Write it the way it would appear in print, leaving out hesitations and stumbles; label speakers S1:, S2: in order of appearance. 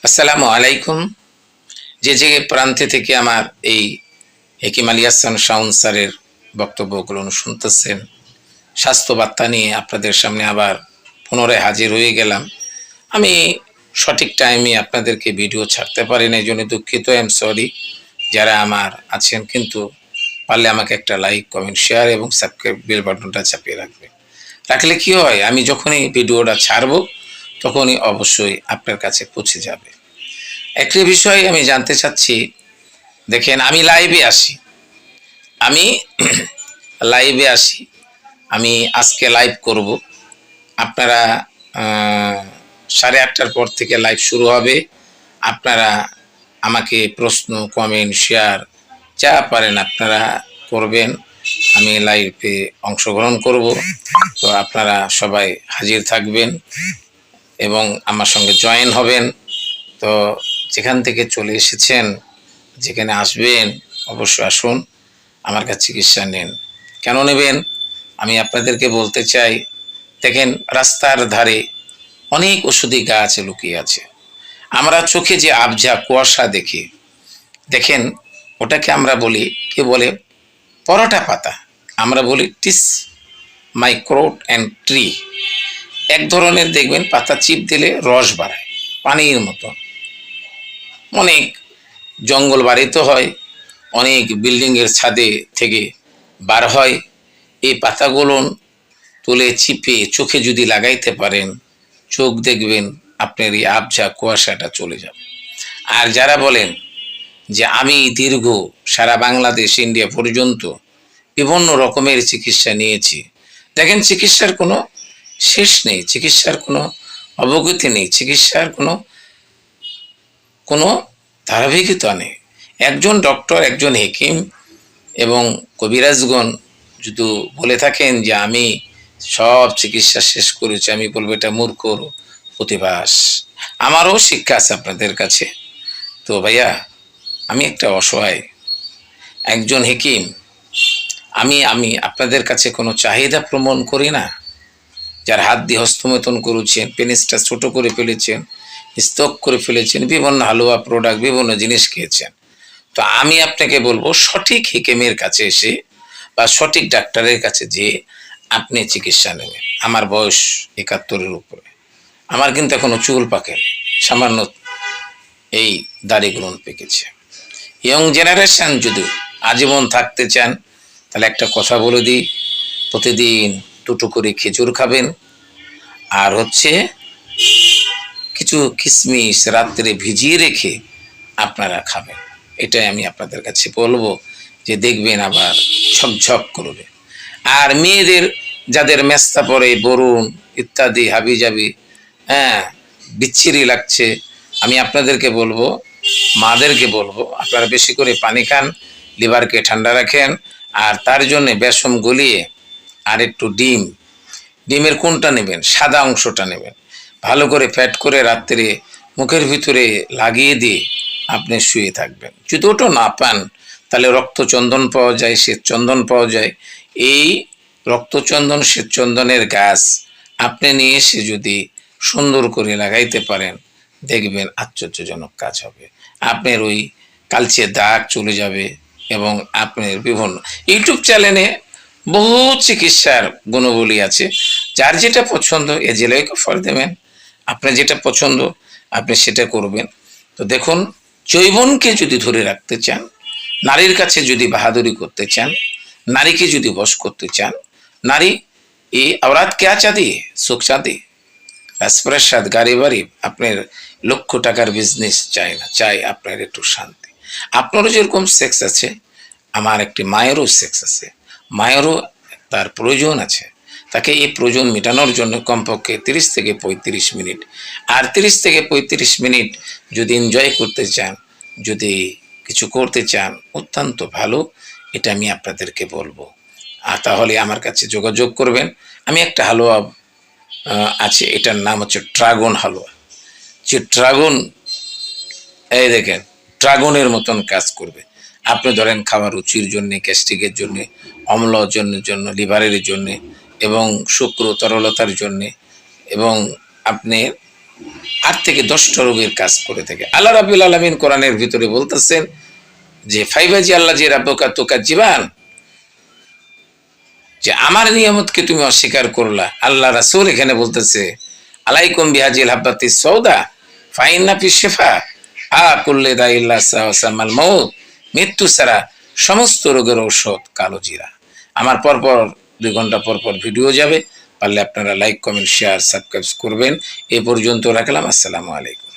S1: আসসালামু আলাইকুম। যে প্রান্তে থেকে আমার এই হেকিম আলী হাসান শাওন স্যারের বক্তব্যগুলো শুনতেছেন, স্বাস্থ্য বার্তা নিয়ে আপনাদের সামনে আবার পুনরায় হাজির হয়ে গেলাম। আমি সঠিক টাইমে আপনাদেরকে ভিডিও ছাড়তে পারি না, এই জন্য দুঃখিত। I am sorry. যারা আমার আছেন, কিন্তু পারলে আমাকে একটা লাইক, কমেন্ট, শেয়ার এবং সাবস্ক্রাইব বেল বাটনটা চাপিয়ে রাখবে। রাখলে কি হয়, আমি যখনই ভিডিওটা ছাড়বো তখনই অবশ্যই আপনার কাছে পৌঁছে যাবে। একটি বিষয় আমি জানতে চাচ্ছি। দেখেন, আমি লাইভে আসি, আমি লাইভে আসি আমি আজকে লাইভ করব। আপনারা 8:30টার পর থেকে লাইভ শুরু হবে। আপনারা আমাকে প্রশ্ন, কমেন্ট, শেয়ার যা পারেন আপনারা করবেন। আমি লাইভে অংশগ্রহণ করব। তো আপনারা সবাই হাজির থাকবেন এবং আমার সঙ্গে জয়েন হবেন। তো যেখান থেকে চলে এসেছেন, যেখানে আসবেন, অবশ্যই আসুন, আমার কাছে চিকিৎসা নেন। কেন নেবেন আমি আপনাদেরকে বলতে চাই। দেখেন, রাস্তার ধারে অনেক ওষুধি গাছ লুকিয়ে আছে। আমরা চোখে যে আবঝা কুয়াশা দেখি, দেখেন ওটাকে আমরা বলি, কে বলে, পরোটা পাতা। আমরা বলি টিস মাইক্রোট অ্যান্ড ট্রি। এক ধরনের দেখবেন পাতা চিপ দিলে রস বাড়ায় পানির মতো। অনেক জঙ্গল বাড়িতে হয়, অনেক বিল্ডিংয়ের ছাদে থেকে বার হয়। এই পাতাগুলো তুলে চিপে চোখে যদি লাগাইতে পারেন, চোখ দেখবেন আপনার এই আবঝা কুয়াশাটা চলে যাবে। আর যারা বলেন যে আমি দীর্ঘ সারা বাংলাদেশ, ইন্ডিয়া পর্যন্ত বিভিন্ন রকমের চিকিৎসা নিয়েছি, দেখেন চিকিৎসার কোনো শেষ নেই, চিকিৎসার কোনো অবগতি নেই, চিকিৎসার কোনো কোনো ধারাবাহিকতা নেই। একজন ডক্টর, একজন হেকিম এবং কবিরাজগণ যদি বলে থাকেন যে আমি সব চিকিৎসা শেষ করেছি, আমি বলবো এটা মূর্খর প্রতিভাস। আমারও শিক্ষা আছে আপনাদের কাছে। তো ভাইয়া, আমি একটা অসহায় একজন হেকিম। আমি আমি আপনাদের কাছে কোনো চাহিদা প্রমাণ করি না। যার হাত দিয়ে হস্তমৈথুন করেছেন, পেনিসটা ছোট করে ফেলেছেন, স্তক করে ফেলেছেন, বিভিন্ন হালুয়া প্রোডাক্ট, বিভিন্ন জিনিস খেয়েছেন। তো আমি আপনাকে বলবো, সঠিক হেকিমের কাছে এসে বা সঠিক ডাক্তারের কাছে যেয়ে আপনি চিকিৎসা নেবেন। আমার বয়স 71-এর উপরে। আমার কিন্তু এখনো চুল পাকেনি, সামান্য এই দাড়িগুলো পেকেছে। ইয়ং জেনারেশন যদি আজীবন থাকতে চান, তাহলে একটা কথা বলে দিই, প্রতিদিন 2টো করে খেজুর খাবেন, আর হচ্ছে কিছু কিশমিশ রাত্রে ভিজিয়ে রেখে আপনারা খাবেন। এটাই আমি আপনাদের কাছে বলবো, যে দেখবেন আবার ঝকঝক করবে। আর মেয়েদের যাদের মেস্তা পরে, বরুণ ইত্যাদি হাবিজাবি, হ্যাঁ, বিচ্ছিরি লাগছে, আমি আপনাদেরকে বলবো, মাদেরকে বলবো, আপনারা বেশি করে পানি খান, লিভারকে ঠান্ডা রাখেন। আর তার জন্য বেসম গলিয়ে আর একটু ডিমের কোনটা নেবেন, সাদা অংশটা নেবেন, ভালো করে ফ্যাট করে রাত্রে মুখের ভিতরে লাগিয়ে দিয়ে আপনি শুয়ে থাকবেন। যদি ওটা না পান, তাহলে রক্তচন্দন পাওয়া যায়, শ্বেতচন্দন পাওয়া যায়। এই রক্তচন্দন, শ্বেতচন্দনের গাছ আপনি নিয়ে এসে যদি সুন্দর করে লাগাইতে পারেন, দেখবেন আশ্চর্যজনক কাজ হবে। আপনার ওই কালচে দাগ চলে যাবে। এবং আপনার বিভিন্ন ইউটিউব চ্যানেলে বহু চিকিৎসার গুণবলী আছে। যার যেটা পছন্দ এ জেলায় অফার দেবেন। আপনার যেটা পছন্দ আপনি সেটা করবেন। তো দেখুন, যৌবনকে যদি ধরে রাখতে চান, নারীর কাছে যদি বাহাদুরি করতে চান, নারীকে যদি বশ করতে চান, নারী এই औरत क्या चाहती है? सुख चाहती है, রাজপ্রাসাদ, গাড়ি বাড়ি, আপনার লক্ষ টাকার বিজনেস চাই না, চাই আপনার একটু শান্তি। আপনারও যেরকম সেক্স আছে, আমার একটি মায়েরও সেক্স আছে, মায়েরও তার প্রয়োজন আছে। তাকে এই প্রয়োজন মেটানোর জন্য কমপক্ষে 30 থেকে 35 মিনিট, আর 30 থেকে 35 মিনিট যদি এনজয় করতে চান, যদি কিছু করতে চান, অত্যন্ত ভালো। এটা আমি আপনাদেরকে বলবো। আর তাহলে আমার কাছে যোগাযোগ করবেন। আমি একটা হালুয়া আছে, এটার নাম হচ্ছে ড্রাগন হালুয়া। যে ড্রাগন, এই দেখেন, ড্রাগনের মতন কাজ করবে। আপনি ধরেন খাওয়ার রুচির জন্যে, গ্যাস্ট্রিকের জন্যে, অম্ল জন্য, লিভারের জন্যে, এবং শুক্র তরলতার জন্যে, এবং আপনি 8 থেকে 10টা রোগের কাজ করে থাকে। আল্লাহ রাব্বুল আলামিন কোরআনের ভিতরে বলতেছেন যে ফাইবাজি আল্লাহ যে রাব্বুকা তুকাজ্জিবান, যে আমার নিয়ামতকে তুমি অস্বীকার করলা। আল্লাহ রাসূল এখানে বলতেছে আলাইকুম বিহাজিল হাব্বাতিস সৌদা ফাইন্না ফিশ শিফা কুল্লি দাইল্লা সামাল মাউত, মৃত্যু ছাড়া সমস্ত রোগের ঔষধ কালো জিরা। আমার পরপর 2 ঘন্টা পরপর ভিডিও যাবে, পারলে আপনারা লাইক কমেন্ট শেয়ার সাবস্ক্রাইব করবেন। এ পর্যন্ত রাখলাম, আসসালামু আলাইকুম।